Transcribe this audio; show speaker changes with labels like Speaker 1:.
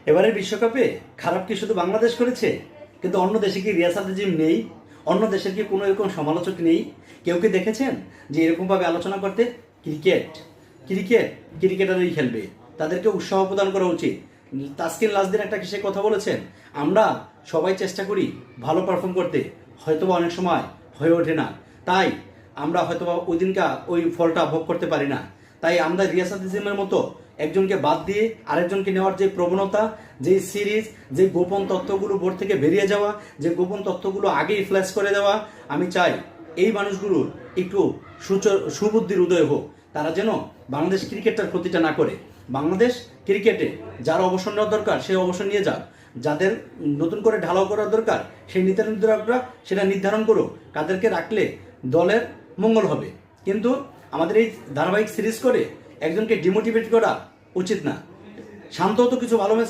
Speaker 1: এবারে বিশ্বকাপে খারাপ কি শুধু বাংলাদেশ করেছে? কিন্তু অন্য দেশে কি রিয়াসাত আজিম নেই? অন্য দেশের কি কোনো এরকম সমালোচক নেই? কেউ কি দেখেছেন যে এরকম ভাবে আলোচনা করতে? ক্রিকেট ক্রিকেট ক্রিকেটারই খেলবে, তাদেরকে উৎসাহ প্রদান করা উচিত। তাসকিন লাজদিন একটা কিসে কথা বলেছেন, আমরা সবাই চেষ্টা করি ভালো পারফর্ম করতে, হয়তোবা অনেক সময় হয়ে ওঠে না, তাই আমরা হয়তোবা ওই দিনকা ওই ফলটা ভোগ করতে পারি না। তাই আমরা রিয়াসাত আজিমের মতো একজনকে বাদ দিয়ে আরেকজনকে নেওয়ার যে প্রবণতা, যে সিরিজ, যে গোপন তথ্যগুলো বোর্ড থেকে বেরিয়ে যাওয়া, যে গোপন তথ্যগুলো আগেই ফ্ল্যাশ করে দেওয়া, আমি চাই এই মানুষগুলোর একটু সুবুদ্ধির উদয় হোক। তারা যেন বাংলাদেশ ক্রিকেটটার ক্ষতিটা না করে। বাংলাদেশ ক্রিকেটে যার অবসর নেওয়ার দরকার সে অবসর নিয়ে যাক, যাদের নতুন করে ঢালাও করার দরকার সেই নির্ধারকরা সেটা নির্ধারণ করুক, কাদেরকে রাখলে দলের মঙ্গল হবে। কিন্তু আমাদের এই ধারাবাহিক সিরিজ করে একজনকে ডিমোটিভেট করা উচিত না। শান্ত তো কিছু ভালো ম্যাচ